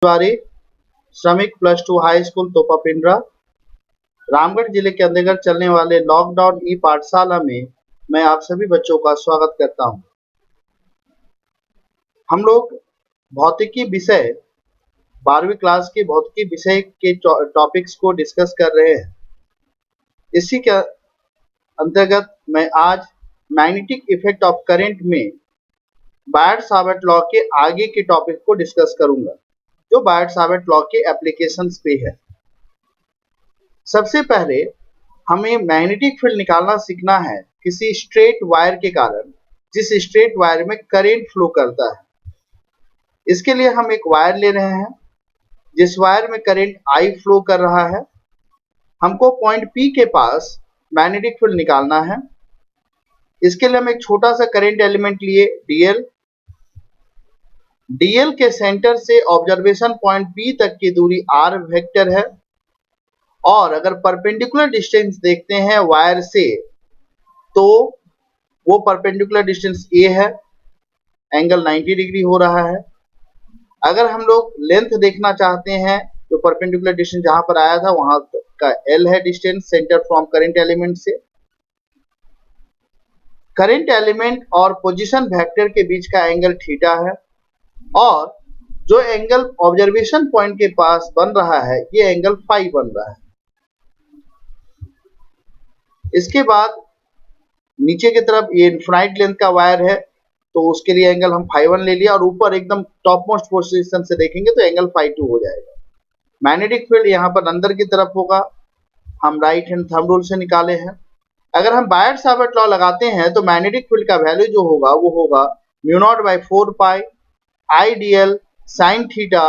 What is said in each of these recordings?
तिवारी, श्रमिक +2 high school तोपापिंड्रा, Ramgarh जिले के अंतर्गत चलने वाले लॉकडाउन ई पाठशाला में मैं आप सभी बच्चों का स्वागत करता हूं। हम लोग भौतिकी विषय 12वीं क्लास के भौतिकी विषय के टॉपिक्स को डिस्कस कर रहे हैं। इसी के अंतर्गत मैं आज मैग्नेटिक इफेक्ट ऑफ करंट में बायट-सावर्ट लॉ के आगे के टॉपिक को डिस्कस करूंगा, जो बायट-सावर्ट लॉ के एप्लीकेशंस पे है। सबसे पहले हमें मैग्नेटिक फील्ड निकालना सीखना है किसी स्ट्रेट वायर के कारण, जिस स्ट्रेट वायर में करंट फ्लो करता है। इसके लिए हम एक वायर ले रहे हैं, जिस वायर में करंट I फ्लो कर रहा है। हमको पॉइंट P के पास मैग्नेटिक फील्ड निकालना है। इसके लिए हम एक छोटा सा करंट एलिमेंट लिए dl। dl के सेंटर से ऑब्जर्वेशन पॉइंट P तक की दूरी r वेक्टर है, और अगर परपेंडिकुलर डिस्टेंस देखते हैं वायर से, तो वो परपेंडिकुलर डिस्टेंस a है, एंगल 90 डिग्री हो रहा है। अगर हम लोग लेंथ देखना चाहते हैं, जो परपेंडिकुलर डिस्टेंस जहां पर आया था वहां का l है distance centre from current element से। करंट एलिमेंट और पोजीशन वेक्टर के बीच का एंगल थीटा है, और जो एंगल ऑब्जर्वेशन पॉइंट के पास बन रहा है, ये एंगल फाई बन रहा है। इसके बाद नीचे की तरफ ये इनफाइनाइट लेंथ का वायर है, तो उसके लिए एंगल हम φ1 ले लिया, और ऊपर एकदम टॉप मोस्ट पोजीशन से देखेंगे तो एंगल φ2 हो जाएगा। मैग्नेटिक फील्ड यहाँ पर अंदर की तरफ होगा, हम राइट हैंड थंब रूल से निकाले हैं। अगर हम बायट-सावर्ट लॉ लगाते हैं तो मैग्नेटिक फील्ड का वैल्यू जो होगा वो होगा μ0/4 pi I sin theta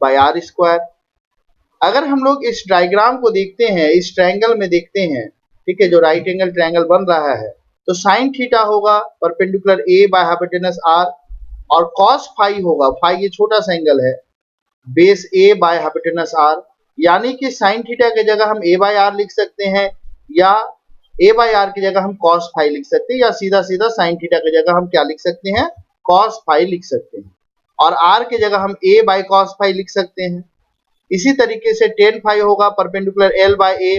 by r square. अगर हम लोग इस डायग्राम को देखते हैं, इस ट्रायंगल में देखते हैं, ठीक है, जो राइट एंगल ट्रायंगल बन रहा है, तो साइन थीटा होगा perpendicular a by hypotenuse r, और कॉस फाई होगा, फाई ये छोटा सा एंगल है, base a by hypotenuse r। यानी कि साइन थीटा की जगह हम a बाय r लिख सकते हैं, या a बाय r की जगह हम कॉस फाई लिख सकते हैं, या सीधा सीधा साइन थीटा की जगह हम क्या लिख सकते हैं, कॉस फाई लिख सकते हैं, और r की जगह हम a बाय कॉस फाई लिख सकते हैं। इसी तरीके से टेन फाई होगा perpendicular l by a,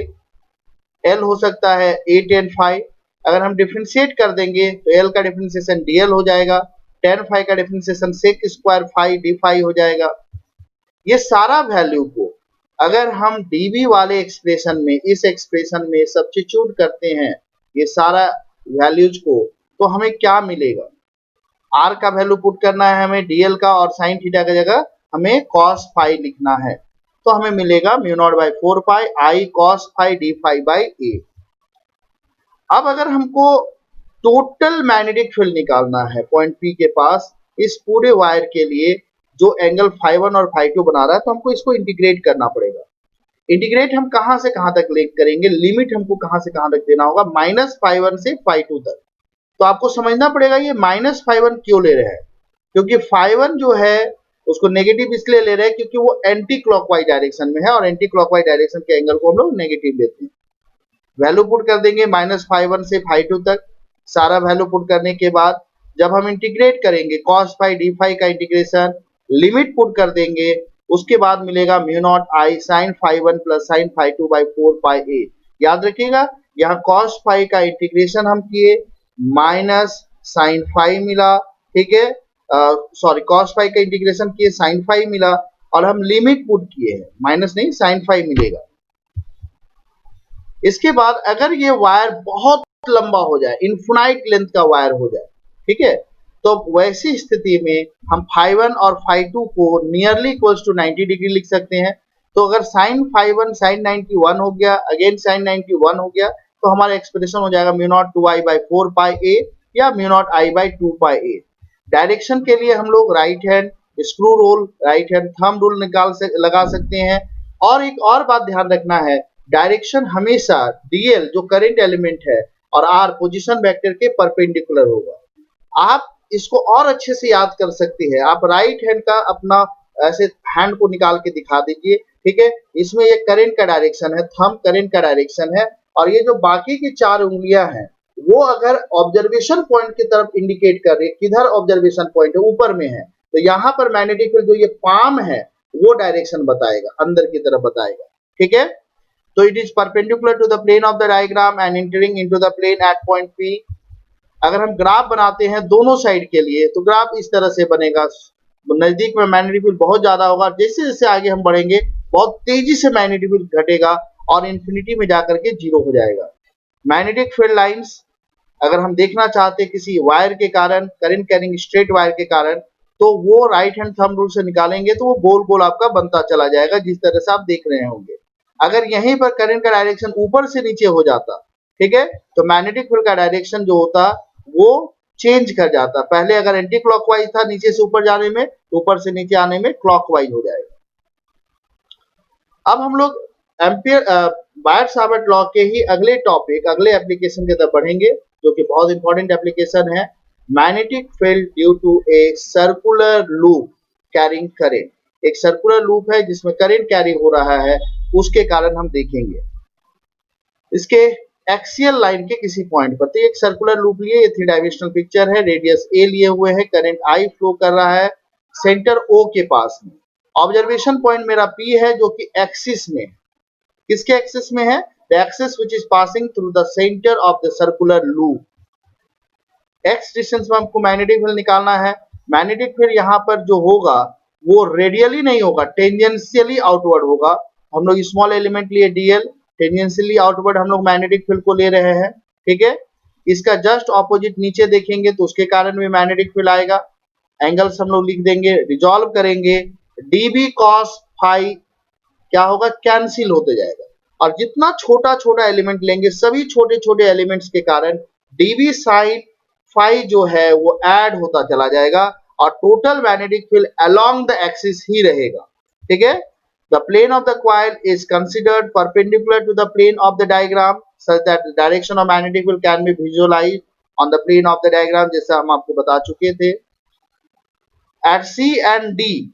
l हो सकता है a टेन फाई। अगर हम डिफरेंशिएट कर देंगे तो l का डिफरेंशिएशन dl हो जाएगा, टेन फाई का differentiation sec square phi d phi हो जाएगा। ये सारा वैल्यू को अगर हम dv वाले एक्सप्रेशन में, इस एक्सप्रेशन में सब्स्टिट्यूट करते हैं, ये सारा वैल्यूज को, तो हमें क्या मिलेगा, r का वैल्यू पुट करना है हमें dl का, और साइन थीटा की जगह हमें cos फाई लिखना है, तो हमें मिलेगा μ0/4 pi I cos phi d phi by a। अब अगर हमको टोटल मैग्नेटिक फील्ड निकालना है पॉइंट P के पास, इस पूरे वायर के लिए जो एंगल φ1 और φ2 बना रहा है, तो हमको इसको इंटीग्रेट करना पड़ेगा। इंटीग्रेट हम कहां से कहां तक लेक करेंगे, लिमिट हमको कहां से कहां तक देना होगा, -φ1 से φ2 तक। तो आपको समझना पड़ेगा ये -φ1 क्यों ले रहे हैं, क्योंकि φ1 जो है उसको नेगेटिव इसलिए ले रहे हैं क्योंकि वो एंटी क्लॉकवाइज डायरेक्शन में है, और एंटी क्लॉकवाइज डायरेक्शन के एंगल को हम लोग नेगेटिव लेते हैं। वैल्यू पुट कर देंगे -φ1 से φ2 तक। सारा वैल्यू पुट करने के बाद जब हम इंटीग्रेट करेंगे cos फाई डी फाई का इंटीग्रेशन, लिमिट पुट कर देंगे, उसके बाद मिलेगा μ0 I sin φ1 plus sin φ2 by 4 pi a। याद रखिएगा, यहाँ cos फाई का इंटीग्रेशन हम किए, माइनस sin फाई मिला, ठीक है, सॉरी cos फाई का इंटीग्रेशन किए, sin फाई मिला, और हम लिमिट पुट किए हैं, माइनस नहीं sin फाई मिलेगा। इसके बाद अगर ये वायर बहुत लंबा हो जाए, इनफिनाइट लेंथ का वायर हो जाए, ठीक है, तो वैसी स्थिति में हम φ1 और φ2 को नियरली इक्वल्स टू 90 डिग्री लिख सकते हैं। तो अगर sin φ1 sin 91 हो गया, अगेन sin 91 हो गया, तो हमारा एक्सप्रेशन हो जाएगा μ0 2i बाई 4 पाई a, या μ0 i by 2 pi a। Direction के लिए हम लोग right hand screw rule, right hand thumb rule लगा सकते हैं। और एक और बात ध्यान रखना है, डायरेक्शन हमेशा dl जो करंट एलिमेंट है और r पोजीशन वेक्टर के परपेंडिकुलर होगा। आप इसको और अच्छे से याद कर सकते हैं, आप राइट हैंड का अपना ऐसे हैंड को निकाल के दिखा दीजिए, ठीक है, इसमें ये करंट का डायरेक्शन है, थंब करंट का डायरेक्शन है, और ये जो बाकी की चार उंगलियां हैं वो अगर ऑब्जर्वेशन पॉइंट की तरफ इंडिकेट कर रही है, किधर ऑब्जर्वेशन पॉइंट है, ऊपर में है, तो यहाँ पर मैग्नेटिक फील्ड जो ये पाम है वो डायरेक्शन बताएगा, अंदर की तरफ बताएगा। ठीक है, तो it is perpendicular to the plane of the diagram and entering into the plane at point P. अगर हम ग्राफ बनाते हैं दोनों साइड के लिए तो ग्राफ इस तरह से बनेगा, नजदीक में मैग्नेटिक फील्ड बहुत ज्यादा होगा, जैसे जैसे आगे हम बढ़ेंगे बहुत तेजी से मैग्नेटिक फील्ड घटेगा और इन्फिनिटी में जाकर के जीरो हो जाएगा। मैग्नेटिक फील्ड लाइंस अगर हम देखना चाहते हैं किसी वायर के कारण, करंट कैरिंग स्ट्रेट वायर के कारण, तो वो राइट हैंड थंब रूल से निकालेंगे तो वो गोल गोल आपका बनता चला जाएगा, जिस तरह से आप देख रहे होंगे। अगर यहीं पर करंट का डायरेक्शन ऊपर से नीचे हो जाता, ठीक है, तो मैग्नेटिक फील्ड का डायरेक्शन जो होता वो चेंज कर जाता। पहले अगर एंटी क्लॉकवाइज था नीचे से ऊपर जाने में, ऊपर से नीचे आने में क्लॉकवाइज हो जाएगा। अब हम लोग एम्पियर बायट-सावर्त लॉ के ही अगले टॉपिक, अगले एप्लीकेशन की तरफ बढ़ेंगे, जो कि बहुत इंपॉर्टेंट एप्लीकेशन है, magnetic field due to a circular loop carrying current. एक सर्कुलर लूप है जिसमें करंट कैरी हो रहा है, उसके कारण हम देखेंगे। इसके एक्सियल लाइन के किसी पॉइंट पर, तो एक सर्कुलर लूप लिए, ये 3 डायमेंशनल पिक्चर है, रेडियस ए लिए हुए है, करंट आई फ्लो कर रहा है सेंटर ओ के पास में। ऑब्जर्वेशन पॉइंट मेरा पी है जो कि एक्सिस में, किसके एक्सिस में है? The axis which is passing through the centre of the circular loop. X distance में हमको मैग्नेटिक फील्ड निकालना है। मैग्नेटिक फील्ड यहाँ पर जो होगा वो रेडियली नहीं होगा, टेंजेंशियली आउटवर्ड होगा। हम लोग स्मॉल एलिमेंट लिए डीएल, टेंजेंशियली आउटवर्ड हम लोग मैग्नेटिक फील्ड को ले रहे हैं। ठीक है, इसका जस्ट ऑपोजिट नीचे देखेंगे तो उसके कारण भी मैग्नेटिक फील्ड आएगा। एंगल्स हम लोग लिख देंगे, रिजॉल्व करेंगे, डीबी कॉस फाई क्या होगा? कैंसिल होते जाएगा। और जितना छोटा छोटा एलिमेंट लेंगे, सभी छोटे छोटे एलिमेंट्स के कारण डीबी साइन फाई जो है वो ऐड होता चला जाएगा और total magnetic field along the axis ही रहेगा। ठीक है, the plane of the coil is considered perpendicular to the plane of the diagram such that the direction of magnetic field can be visualised on the plane of the diagram, जैसा हम आपको बता चुके थे। At C and D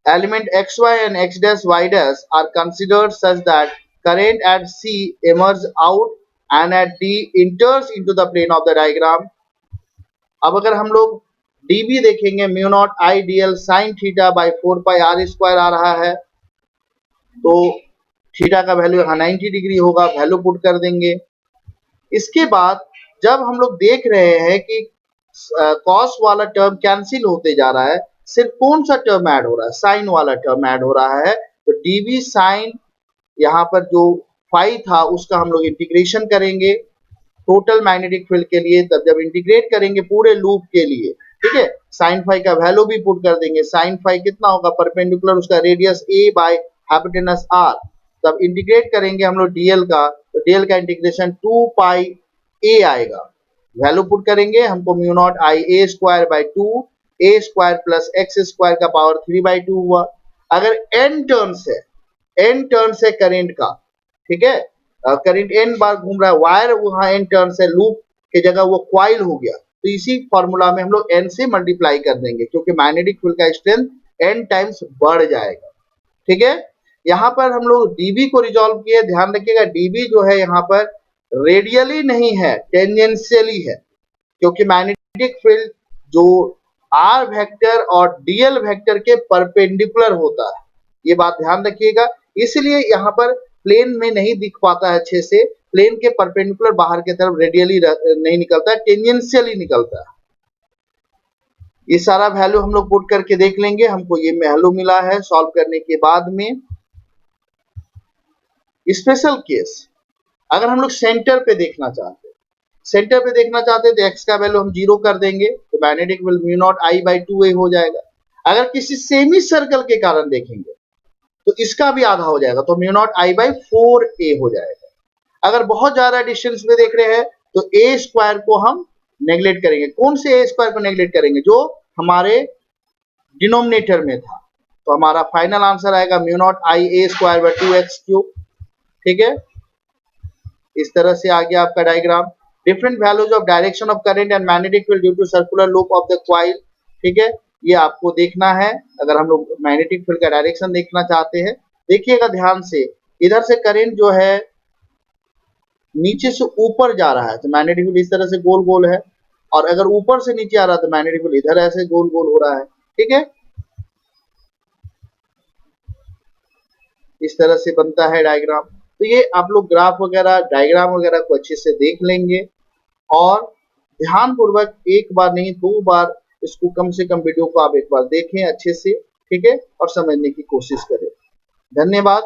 element xy and x dash y dash are considered such that current at C emerges out and at D enters into the plane of the diagram. अब अगर हम लोग dB देखेंगे, mu naught I d l sine theta by 4 pi r square आ रहा है, तो theta का वैल्यू यहाँ 90 डिग्री होगा, वैल्यू पुट कर देंगे। इसके बाद जब हम लोग देख रहे हैं कि कॉस वाला टर्म कैंसिल होते जा रहा है, सिर्फ कौन सा टर्म ऐड हो रहा है? साइन वाला टर्म ऐड हो रहा है। तो डीवी साइन यहाँ पर जो फाई था उसका हम लोग इंटीग्रेशन करेंगे टोटल मैग्नेटिक फील्ड के लिए। तब जब इंटीग्रेट करेंगे पूरे लूप के लिए, ठीक है, साइन फाई का वैल्यू भी पुट कर देंगे। साइन फाई कितना होगा? परपेंडिकुलर उसका radius a by hypotenuse r. तब इंटीग्रेट करेंगे हम लोग डीएल का, तो डीएल का इंटीग्रेशन 2 पाई ए आएगा, वैल्यू पुट करेंगे, हमको mu naught I a square by 2 A square plus x square का पावर 3/2 हुआ। अगर n टर्न्स है, n टर्न्स है करंट का, ठीक है, करंट n बार घूम रहा है, वायर वहां n टर्न्स है, लूप के जगह वो क्वाइल हो गया, तो इसी फॉर्मूला में हम लोग n से मल्टीप्लाई कर देंगे क्योंकि मैग्नेटिक फील्ड का स्ट्रेंथ n टाइम्स बढ़ जाएगा। ठीक है, यहाँ पर हम लोग dB को रिजॉल्व किए। ध्यान रखिएगा dB जो है यहाँ पर रेडियली नहीं है, टेंजेंशियली है, क्योंकि मैग्नेटिक फील्ड जो आर वेक्टर और डीएल वेक्टर के परपेंडिकुलर होता है, ये बात ध्यान रखिएगा। इसलिए यहाँ पर प्लेन में नहीं दिख पाता है अच्छे से, प्लेन के परपेंडिकुलर बाहर की तरफ रेडियली नहीं निकलता है, टेंजेंशियली निकलता है। ये सारा वैल्यू हम लोग पुट करके देख लेंगे, हमको ये वैल्यू मिला है सॉल्व करने के बाद में। स्पेशल केस अगर हम लोग सेंटर पे देखना चाहते हैं, सेंटर पे देखना चाहते हैं तो x का वैल्यू हम 0 कर देंगे, तो magnetic field mu naught I by 2a हो जाएगा। अगर किसी सेमी सर्कल के कारण देखेंगे तो इसका भी आधा हो जाएगा, तो mu naught I by 4a हो जाएगा। अगर बहुत ज्यादा डिस्टेंस में देख रहे हैं तो a स्क्वायर को हम नेग्लेक्ट करेंगे। कौन से a स्क्वायर को नेग्लेक्ट करेंगे? जो हमारे डिनोमिनेटर में था। तो हमारा फाइनल आंसर आएगा mu naught I a square by 2x³। ठीक है, इस तरह से आ गया आपका diagram. Different values of direction of current and magnetic field due to circular loop of the coil. ठीक है, ये आपको देखना है अगर हम लोग मैग्नेटिक फील्ड का डायरेक्शन देखना चाहते हैं। देखिएगा ध्यान से, इधर से करंट जो है नीचे से ऊपर जा रहा है तो मैग्नेटिक फील्ड इस तरह से गोल गोल है, और अगर ऊपर से नीचे आ रहा है तो मैग्नेटिक फील्ड इधर ऐसे गोल गोल हो रहा है। ठीक है, इस तरह से बनता है डायग्राम। तो ये आप लोग ग्राफ वगैरह डायग्राम वगैरह को अच्छे से देख लेंगे और ध्यानपूर्वक एक बार नहीं 2 बार इसको कम से कम वीडियो को आप एक बार देखें अच्छे से, ठीक है, और समझने की कोशिश करें। धन्यवाद।